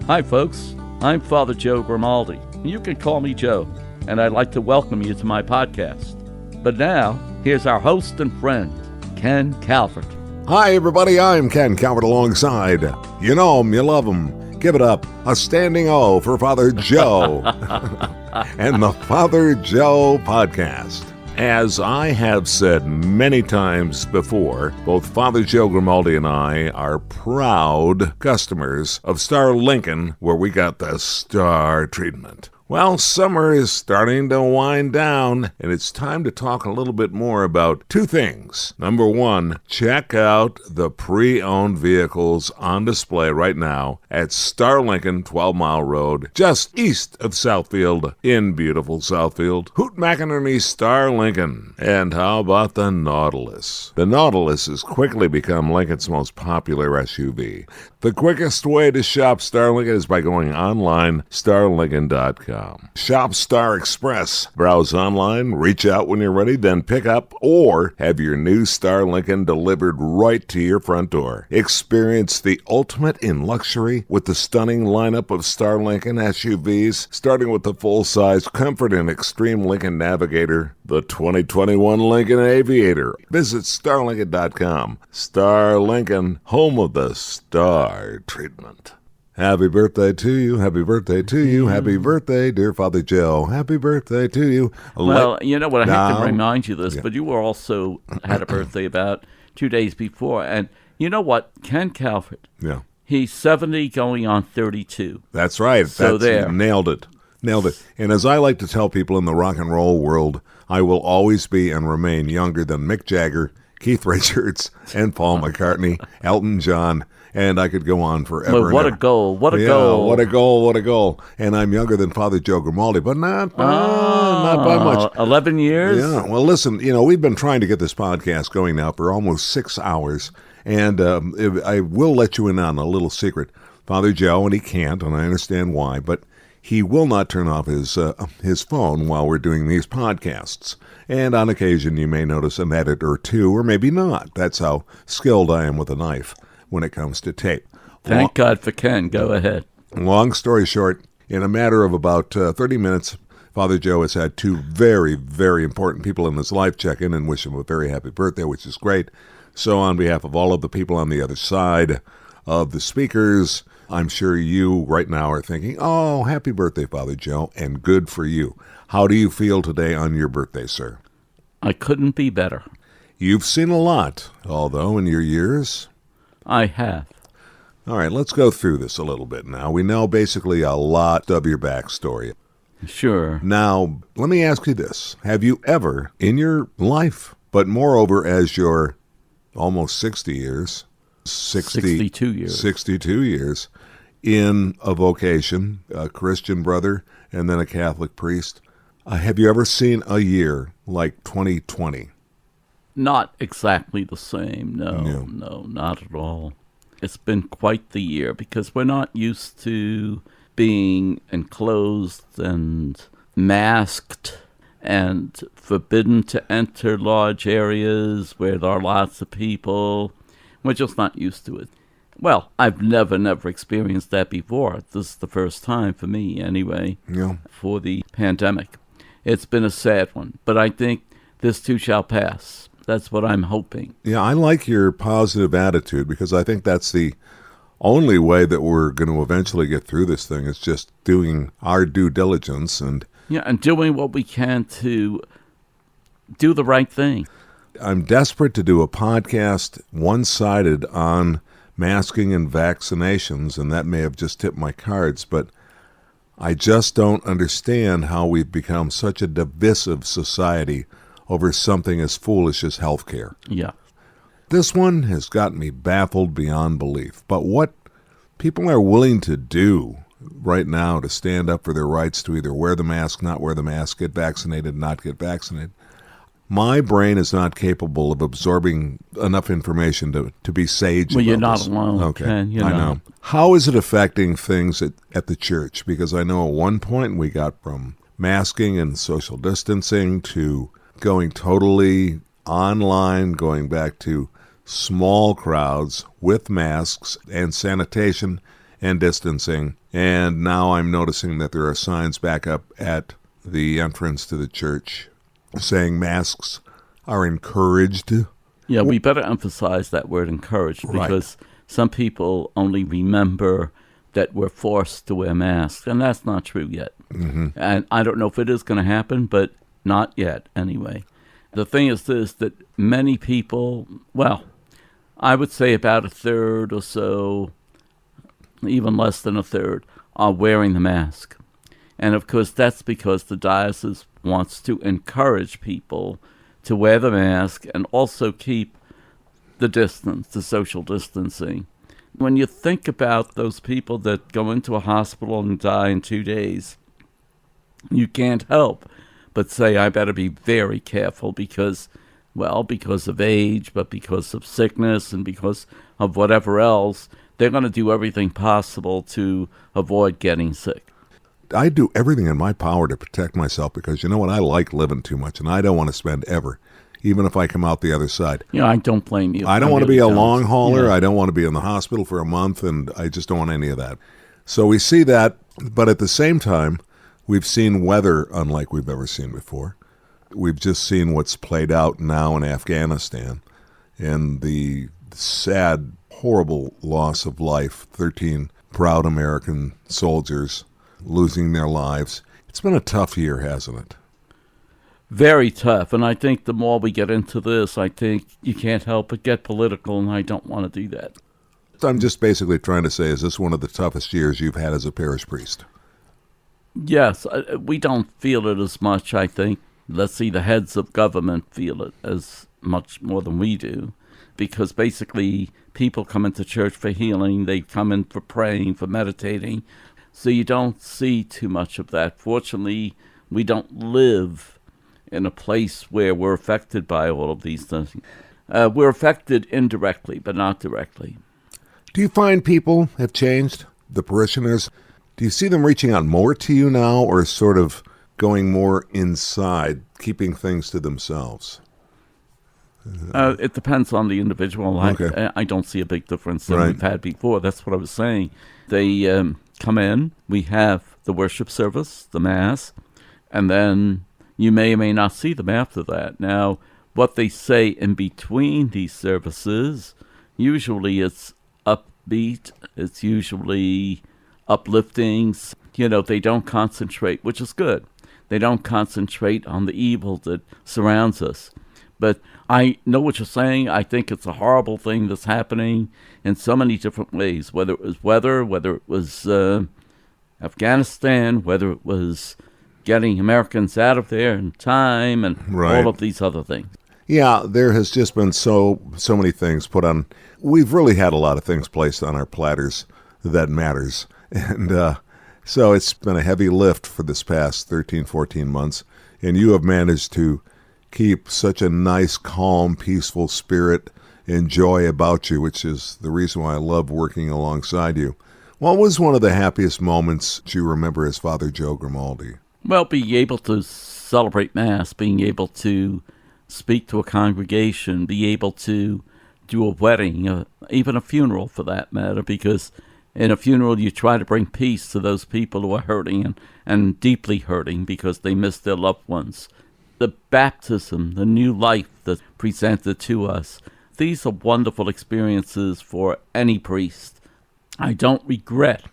Hi, folks. I'm Father Joe Grimaldi. You can call me Joe, and I'd like to welcome you to my podcast. But now, here's our host and friend, Ken Calvert. Hi, everybody. I'm Ken Calvert alongside. You know him, you love him. Give it up. A standing O for Father Joe and the Father Joe podcast. As I have said many times before, both Father Joe Grimaldi and I are proud customers of Star Lincoln, where we got the star treatment. Well, summer is starting to wind down, and it's time to talk a little bit more about two things. Number one, check out the pre-owned vehicles on display right now at Star Lincoln, 12 Mile Road, just east of Southfield, in beautiful Southfield. Hoot McInerney Star Lincoln. And how about the Nautilus? The Nautilus has quickly become Lincoln's most popular SUV. The quickest way to shop Star Lincoln is by going online, starlincoln.com. Shop Star Express. Browse online, reach out when you're ready, then pick up or have your new Star Lincoln delivered right to your front door. Experience the ultimate in luxury with the stunning lineup of Star Lincoln SUVs, starting with the full-size Comfort and Extreme Lincoln Navigator, the 2021 Lincoln Aviator. Visit starlincoln.com. Star Lincoln, home of the star treatment. Happy birthday to you, happy birthday to you, happy birthday, dear Father Joe. Happy birthday to you. Well, you know what, I hate to remind you this, but you were also had a birthday about 2 days before. And you know what, Ken Calvert, he's 70 going on 32. That's right. So there. Nailed it. And as I like to tell people in the rock and roll world, I will always be and remain younger than Mick Jagger, Keith Richards, and Paul McCartney, Elton John, and I could go on forever. Well, what a goal. What a goal. And I'm younger than Father Joe Grimaldi, but not by much. 11 years? Yeah. Well, listen, we've been trying to get this podcast going now for almost 6 hours, and I will let you in on a little secret. Father Joe, and he can't, and I understand why, but he will not turn off his phone while we're doing these podcasts. And on occasion, you may notice an edit or two, or maybe not. That's how skilled I am with a knife when it comes to tape. Thank God for Ken. Go ahead. Long story short, in a matter of about 30 minutes, Father Joe has had two very, very important people in his life check in and wish him a very happy birthday, which is great. So on behalf of all of the people on the other side of the speakers, I'm sure you right now are thinking, oh, happy birthday, Father Joe, and good for you. How do you feel today on your birthday, sir? I couldn't be better. You've seen a lot, although, in your years. I have. All right, let's go through this a little bit now. We know basically a lot of your backstory. Sure. Now, let me ask you this. Have you ever, in your life, but moreover as you're almost 60 years, 62 years, in a vocation, a Christian brother, and then a Catholic priest, have you ever seen a year like 2020? Not exactly the same, no, not at all. It's been quite the year because we're not used to being enclosed and masked and forbidden to enter large areas where there are lots of people. We're just not used to it. Well, I've never experienced that before. This is the first time for me, anyway, for the pandemic. It's been a sad one, but I think this too shall pass. That's what I'm hoping. Yeah, I like your positive attitude because I think that's the only way that we're going to eventually get through this thing is just doing our due diligence and doing what we can to do the right thing. I'm desperate to do a podcast one-sided on masking and vaccinations, and that may have just tipped my cards, but I just don't understand how we've become such a divisive society over something as foolish as healthcare. Yeah. This one has got me baffled beyond belief. But what people are willing to do right now to stand up for their rights to either wear the mask, not wear the mask, get vaccinated, not get vaccinated, my brain is not capable of absorbing enough information to be sage about this. Well, you're not alone. Okay, Ken, I know. How is it affecting things at the church? Because I know at one point we got from masking and social distancing to going totally online, going back to small crowds with masks and sanitation and distancing. And now I'm noticing that there are signs back up at the entrance to the church saying masks are encouraged. Yeah, we better emphasize that word encouraged, because some people only remember that we're forced to wear masks, and that's not true yet. And I don't know if it is going to happen, but not yet anyway. The thing is this, that many people, well, I would say about a third or so, even less than a third, are wearing the mask. And of course, that's because the diocese wants to encourage people to wear the mask and also keep the distance, the social distancing. When you think about those people that go into a hospital and die in 2 days, you can't help but say, I better be very careful because of age, but because of sickness and because of whatever else, they're going to do everything possible to avoid getting sick. I do everything in my power to protect myself because, you know what, I like living too much, and I don't want to spend ever, even if I come out the other side. Yeah, I don't blame you. I don't want to be a long hauler. Yeah. I don't want to be in the hospital for a month, and I just don't want any of that. So we see that, but at the same time, we've seen weather unlike we've ever seen before. We've just seen what's played out now in Afghanistan and the sad, horrible loss of life, 13 proud American soldiers losing their lives. It's been a tough year, hasn't it? Very tough, and I think the more we get into this, I think you can't help but get political, and I don't want to do that. I'm just basically trying to say, is this one of the toughest years you've had as a parish priest? Yes, we don't feel it as much, I think. Let's see, the heads of government feel it as much more than we do, because basically people come into church for healing, they come in for praying, for meditating, so you don't see too much of that. Fortunately, we don't live in a place where we're affected by all of these things. We're affected indirectly, but not directly. Do you find people have changed, the parishioners? Do you see them reaching out more to you now, or sort of going more inside, keeping things to themselves? It depends on the individual. Okay. I don't see a big difference than we've had before. That's what I was saying. They come in, we have the worship service, the Mass, and then you may or may not see them after that. Now, what they say in between these services, usually it's upbeat, it's usually uplifting. They don't concentrate, which is good. They don't concentrate on the evil that surrounds us. But I know what you're saying. I think it's a horrible thing that's happening in so many different ways, whether it was weather, whether it was Afghanistan, whether it was getting Americans out of there in time, and all of these other things. Yeah, there has just been so many things put on. We've really had a lot of things placed on our platters that matters. And so it's been a heavy lift for this past 13, 14 months. And you have managed to keep such a nice, calm, peaceful spirit and joy about you, which is the reason why I love working alongside you. What was one of the happiest moments you remember as Father Joe Grimaldi? Well, being able to celebrate Mass, being able to speak to a congregation, be able to do a wedding, even a funeral for that matter, because in a funeral you try to bring peace to those people who are hurting and deeply hurting because they miss their loved ones. The baptism, the new life that's presented to us, these are wonderful experiences for any priest. I don't regret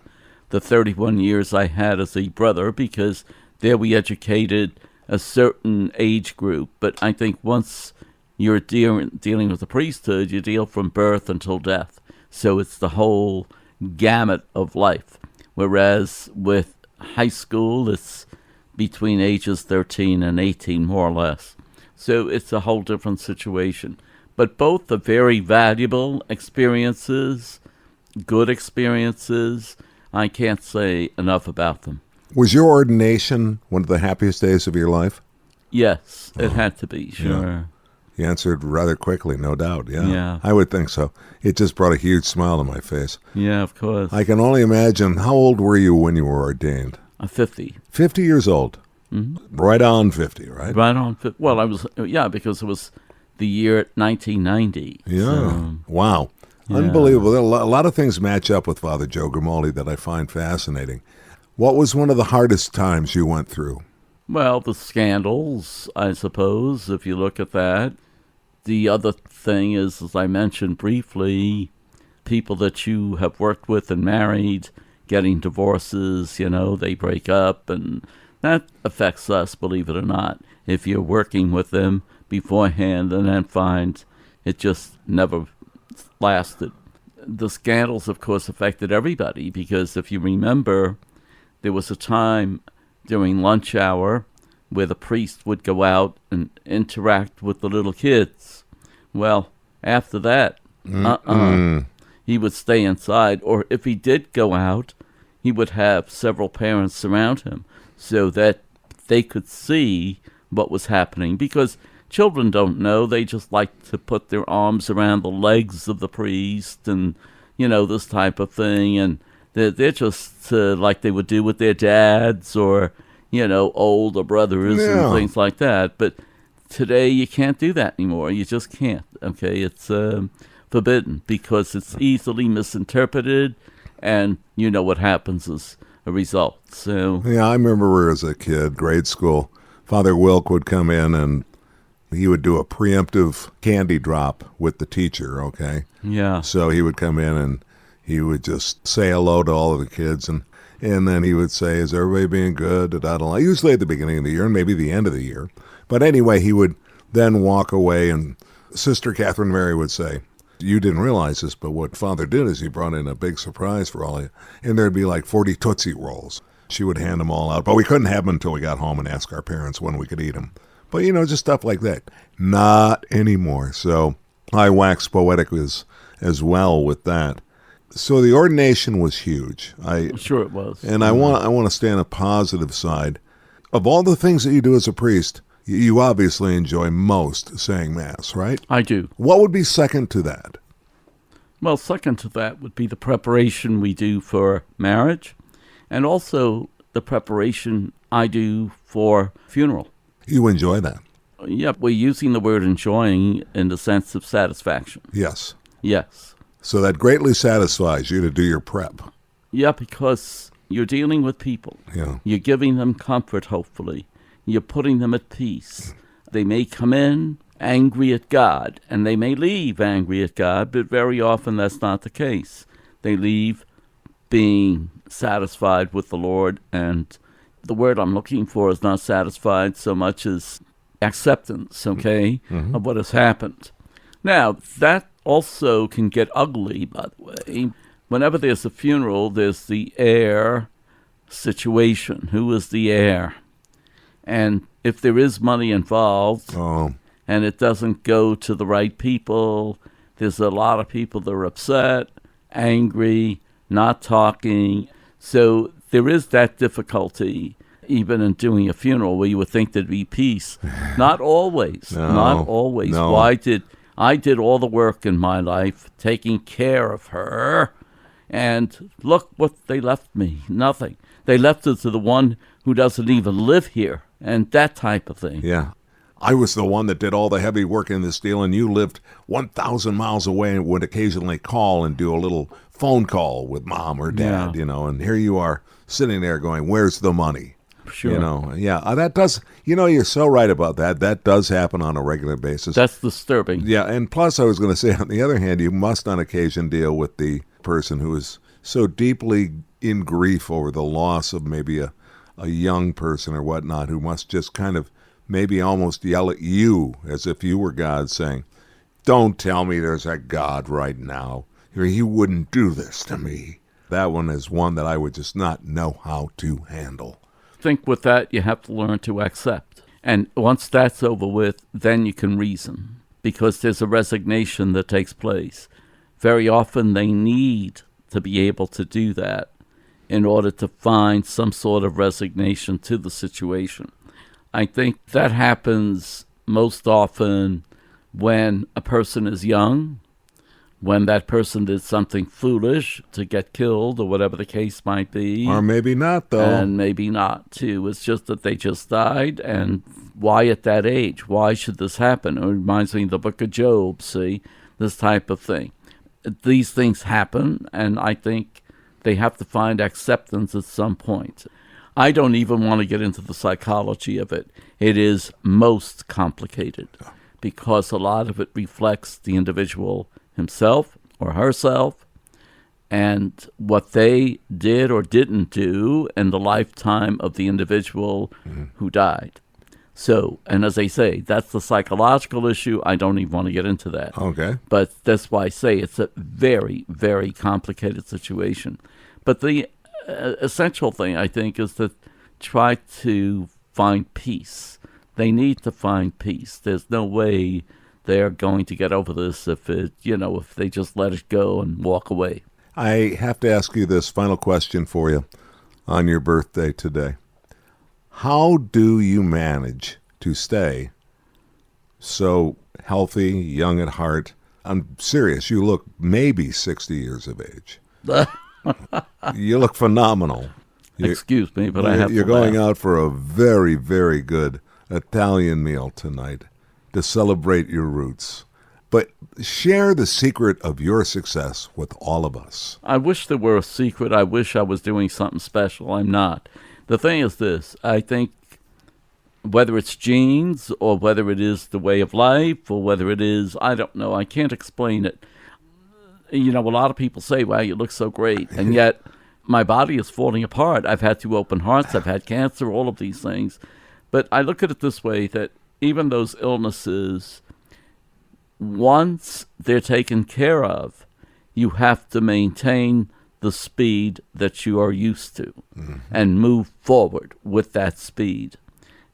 the 31 years I had as a brother, because there we educated a certain age group. But I think once you're dealing with the priesthood, you deal from birth until death. So it's the whole gamut of life. Whereas with high school, it's between ages 13 and 18, more or less. So it's a whole different situation. But both are very valuable experiences, good experiences. I can't say enough about them. Was your ordination one of the happiest days of your life? Yes, it had to be, sure. Yeah. You answered rather quickly, no doubt. Yeah, I would think so. It just brought a huge smile to my face. Yeah, of course. I can only imagine. How old were you when you were ordained? 50. 50 years old. Mm-hmm. Right on 50, right? Right on 50. Well, because it was the year 1990. Yeah. So. Wow. Yeah. Unbelievable. A lot of things match up with Father Joe Grimaldi that I find fascinating. What was one of the hardest times you went through? Well, the scandals, I suppose, if you look at that. The other thing is, as I mentioned briefly, people that you have worked with and married getting divorces, they break up, and that affects us, believe it or not. If you're working with them beforehand and then find it just never lasted. The scandals, of course, affected everybody, because if you remember, there was a time during lunch hour where the priest would go out and interact with the little kids. Well, after that, he would stay inside, or if he did go out, he would have several parents surround him so that they could see what was happening, because children don't know. They just like to put their arms around the legs of the priest and, this type of thing. And they're just like they would do with their dads or, older brothers and things like that. But today you can't do that anymore. You just can't. Okay, it's forbidden because it's easily misinterpreted, and what happens as a result. So yeah, I remember as a kid, grade school, Father Wilk would come in and he would do a preemptive candy drop with the teacher, okay? Yeah. So he would come in and he would just say hello to all of the kids, and then he would say, is everybody being good? Usually at the beginning of the year and maybe the end of the year. But anyway, he would then walk away, and Sister Catherine Mary would say, you didn't realize this, but what Father did is he brought in a big surprise for all of you, and there'd be like 40 Tootsie Rolls. She would hand them all out, but we couldn't have them until we got home and ask our parents when we could eat them. But, just stuff like that. Not anymore. So I waxed poetic as well with that. So the ordination was huge. Sure it was. And I want to stay on a positive side. Of all the things that you do as a priest, you obviously enjoy most saying Mass, right? I do. What would be second to that? Well, second to that would be the preparation we do for marriage, and also the preparation I do for funeral. You enjoy that? Yep, we're using the word enjoying in the sense of satisfaction. Yes. Yes. So that greatly satisfies you to do your prep. Yeah, because you're dealing with people. Yeah. You're giving them comfort, hopefully. You're putting them at peace. They may come in angry at God, and they may leave angry at God, but very often that's not the case. They leave being satisfied with the Lord, and the word I'm looking for is not satisfied so much as acceptance, okay, of what has happened. Now, that also can get ugly, by the way. Whenever there's a funeral, there's the heir situation. Who is the heir? And if there is money involved, and it doesn't go to the right people, there's a lot of people that are upset, angry, not talking. So there is that difficulty, even in doing a funeral, where you would think there'd be peace. Not always. Not always. No. Well, I did all the work in my life, taking care of her, and look what they left me. Nothing. They left it to the one who doesn't even live here, and that type of thing. Yeah. I was the one that did all the heavy work in this deal, and you lived 1,000 miles away and would occasionally call and do a little phone call with Mom or Dad, and here you are sitting there going, where's the money? Sure. That does, you're so right about that. That does happen on a regular basis. That's disturbing. Yeah, and plus I was going to say, on the other hand, you must on occasion deal with the person who is so deeply in grief over the loss of maybe a young person or whatnot, who must just kind of maybe almost yell at you as if you were God, saying, don't tell me there's a God right now. He wouldn't do this to me. That one is one that I would just not know how to handle. I think with that, you have to learn to accept. And once that's over with, then you can reason, because there's a resignation that takes place. Very often they need to be able to do that in order to find some sort of resignation to the situation. I think that happens most often when a person is young, when that person did something foolish to get killed or whatever the case might be. Or maybe not, though. And maybe not, too. It's just that they just died, and why at that age? Why should this happen? It reminds me of the book of Job, see? This type of thing. these things happen, and I think they have to find acceptance at some point. I don't even want to get into the psychology of it. It is most complicated because a lot of it reflects the individual himself or herself and what they did or didn't do in the lifetime of the individual who died. So, and as I say, that's the psychological issue. I don't even want to get into that. Okay. But that's why I say it's a very, very complicated situation. But the essential thing, I think, is to try to find peace. They need to find peace. There's no way they're going to get over this if they just let it go and walk away. I have to ask you this final question for you on your birthday today. How do you manage to stay so healthy, young at heart? I'm serious. You look maybe 60 years of age. You look phenomenal. Excuse me, but I have You're to going laugh. out for a very, very good Italian meal tonight to celebrate your roots. But share the secret of your success with all of us. I wish there were a secret. I wish I was doing something special. I'm not. The thing is this. I think whether it's genes or whether it is the way of life or whether it is, I don't know. I can't explain it. A lot of people say, wow, you look so great. And yet my body is falling apart. I've had 2 open hearts. I've had cancer, all of these things. But I look at it this way, that even those illnesses, once they're taken care of, you have to maintain the speed that you are used to and move forward with that speed.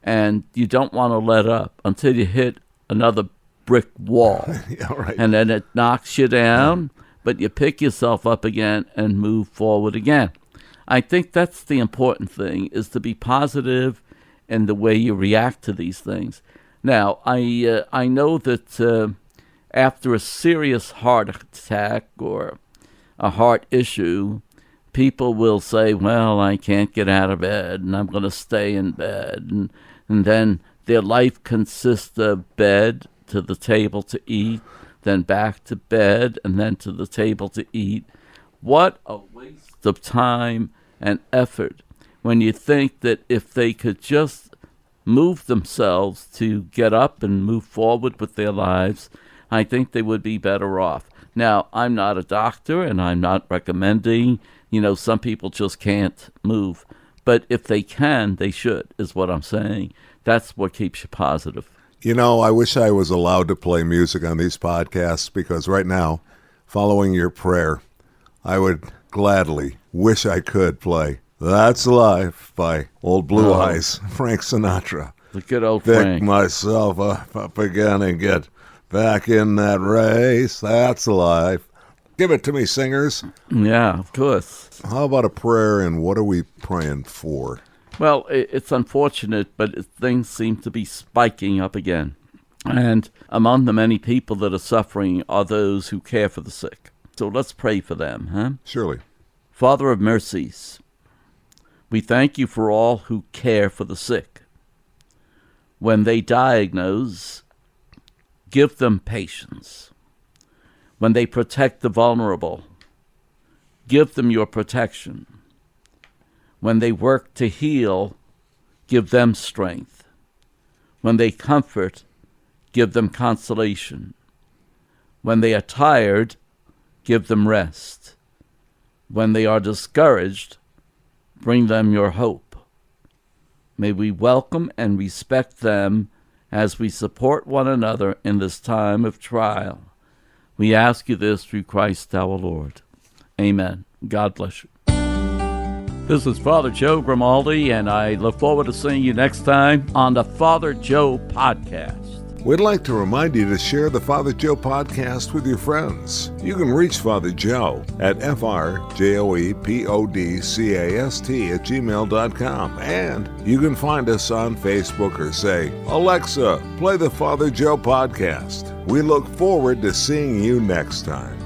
And you don't want to let up until you hit another brick wall. Yeah, right. And then it knocks you down, but you pick yourself up again and move forward again. I think that's the important thing, is to be positive in the way you react to these things. Now, I know that after a serious heart attack or a heart issue, people will say, well, I can't get out of bed and I'm going to stay in bed. And then their life consists of bed, to the table to eat, then back to bed, and then to the table to eat. What a waste of time and effort when you think that if they could just move themselves to get up and move forward with their lives, I think they would be better off. Now, I'm not a doctor, and I'm not recommending, some people just can't move. But if they can, they should, is what I'm saying. That's what keeps you positive. I wish I was allowed to play music on these podcasts, because right now, following your prayer, I would gladly wish I could play That's Life by Old Blue Eyes, Frank Sinatra. The good old Pick Frank. myself up again and get back in that race. That's life. Give it to me, singers. Yeah, of course. How about a prayer, and what are we praying for? Well, it's unfortunate, but things seem to be spiking up again. And among the many people that are suffering are those who care for the sick. So let's pray for them, huh? Surely. Father of mercies, we thank you for all who care for the sick. When they diagnose, give them patience. When they protect the vulnerable, give them your protection. When they work to heal, give them strength. When they comfort, give them consolation. When they are tired, give them rest. When they are discouraged, bring them your hope. May we welcome and respect them as we support one another in this time of trial. We ask you this through Christ our Lord. Amen. God bless you. This is Father Joe Grimaldi, and I look forward to seeing you next time on the Father Joe Podcast. We'd like to remind you to share the Father Joe podcast with your friends. You can reach Father Joe at frjoepodcast@gmail.com. And you can find us on Facebook, or say, Alexa, play the Father Joe podcast. We look forward to seeing you next time.